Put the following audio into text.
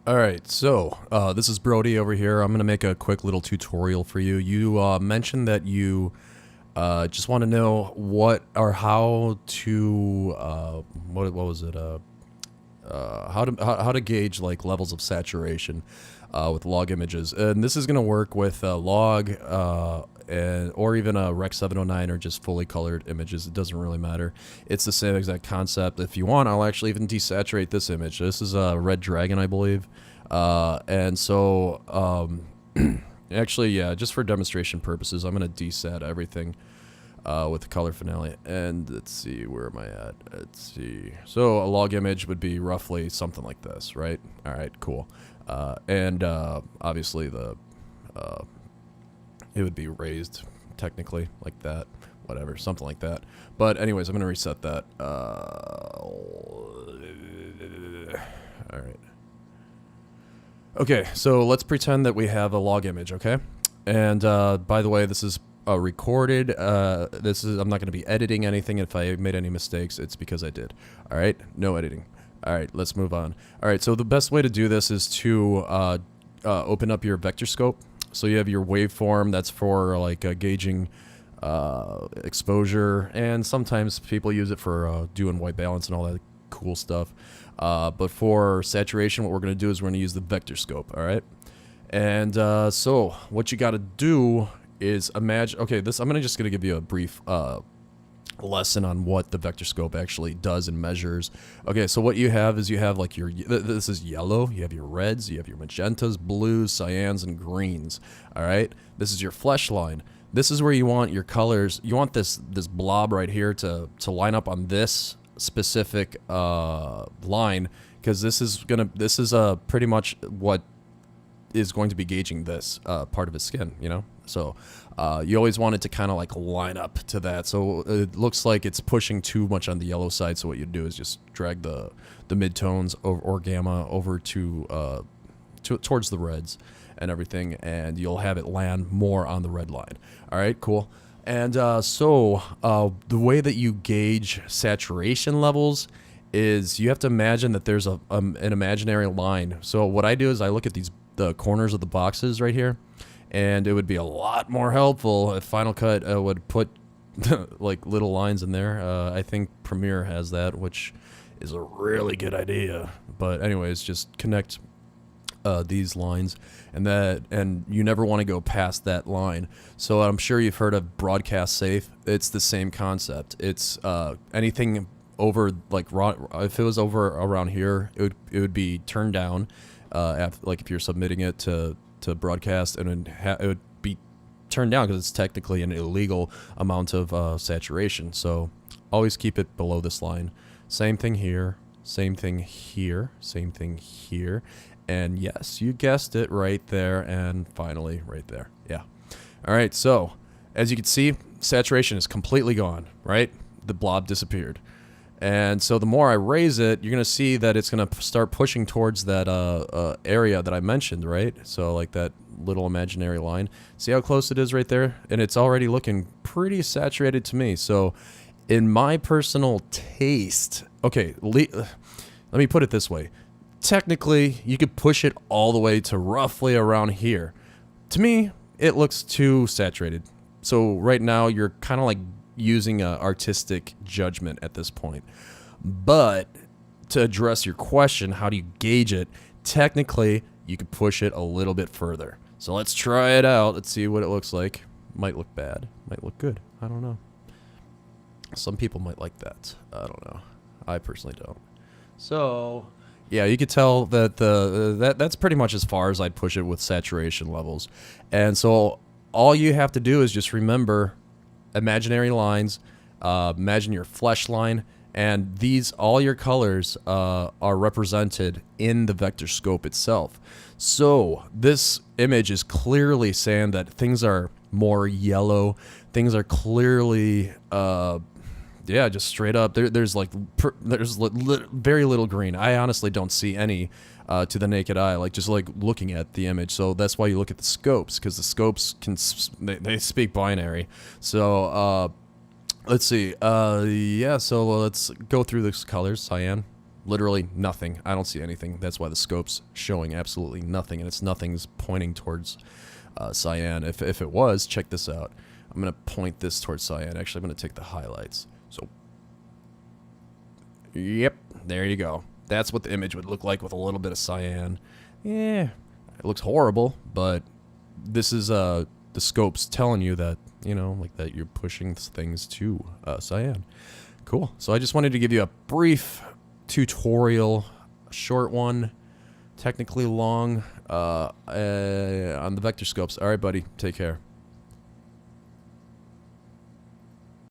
Alright, so this is Brody over here. I'm going to make a quick little tutorial for you. You mentioned that you just want to know what or how to, what was it, how to gauge like levels of saturation with log images. And this is going to work with log or even a Rec 709 or just fully colored images. It doesn't really matter. It's the same exact concept. If you want, I'll actually even desaturate this image. This is a red dragon, I believe. And so, actually, yeah, just for demonstration purposes, I'm going to desat everything with the color finale. And let's see, where am I at? Let's see. So a log image would be roughly something like this, right? All right, cool. And obviously the it would be raised technically like that, whatever, something like that. But anyways, I'm gonna reset that. All right. Okay, so let's pretend that we have a log image, okay? And by the way, this is recorded. I'm not going to be editing anything. If I made any mistakes, it's because I did. All right, no editing. All right, let's move on. All right, so the best way to do this is to open up your Vectorscope. So you have your waveform that's for like gauging exposure, and sometimes people use it for doing white balance and all that cool stuff. But for saturation, what we're going to do is we're going to use the Vectorscope. All right, and so what you got to do is imagine. Okay, I'm just going to give you a brief lesson on what the Vectorscope actually does and measures. Okay, so what you have is you have like this is yellow, you have your reds, you have your magentas, blues, cyans, and greens. All right, this is your flesh line. This is where you want your colors. You want this blob right here to line up on this specific line, because this is pretty much what is going to be gauging this part of his skin, you know? So you always want it to kind of like line up to that. So it looks like it's pushing too much on the yellow side. So what you do is just drag the midtones or gamma over towards the reds and everything, and you'll have it land more on the red line. All right, cool. And so the way that you gauge saturation levels is you have to imagine that there's an imaginary line. So what I do is I look at the corners of the boxes right here, and it would be a lot more helpful if Final Cut would put like little lines in there. I think Premiere has that, which is a really good idea. But anyways, just connect these lines, and you never want to go past that line. So I'm sure you've heard of broadcast safe. It's the same concept. It's anything over, like, if it was over around here, it would be turned down. Like if you're submitting it to broadcast, and it would be turned down because it's technically an illegal amount of saturation. So always keep it below this line. Same thing here, same thing here, same thing here, and yes, you guessed it, right there, and finally right there. Yeah. All right, so as you can see, saturation is completely gone, right? The blob disappeared. And so the more I raise it, you're going to see that it's going to start pushing towards that area that I mentioned, right? So like that little imaginary line. See how close it is right there? And it's already looking pretty saturated to me. So in my personal taste, okay, let me put it this way. Technically, you could push it all the way to roughly around here. To me, it looks too saturated. So right now, you're kind of like using an artistic judgment at this point. But to address your question, how do you gauge it? Technically, you could push it a little bit further. So let's try it out. Let's see what it looks like. Might look bad. Might look good. I don't know. Some people might like that. I don't know. I personally don't. So yeah, you could tell that that's pretty much as far as I'd push it with saturation levels. And so all you have to do is just remember imaginary lines, imagine your flesh line, and all your colors are represented in the Vectorscope itself. So this image is clearly saying that things are more yellow. Things are clearly, yeah, just straight up. There's very little green. I honestly don't see any to the naked eye, like just like looking at the image. So that's why you look at the scopes, because the scopes they speak binary. So let's see. Yeah, so let's go through these colors. Cyan, Literally nothing. I don't see anything. That's why the scope's showing absolutely nothing, and nothing's pointing towards cyan. If it was, check this out. I'm going to point this towards cyan. Actually, I'm going to take the highlights. So, yep, there you go. That's what the image would look like with a little bit of cyan. Yeah, it looks horrible, but this is the scope's telling you that, you know, like that you're pushing things to cyan. Cool. So I just wanted to give you a brief tutorial, a short one, technically long, on the Vectorscopes. All right, buddy. Take care.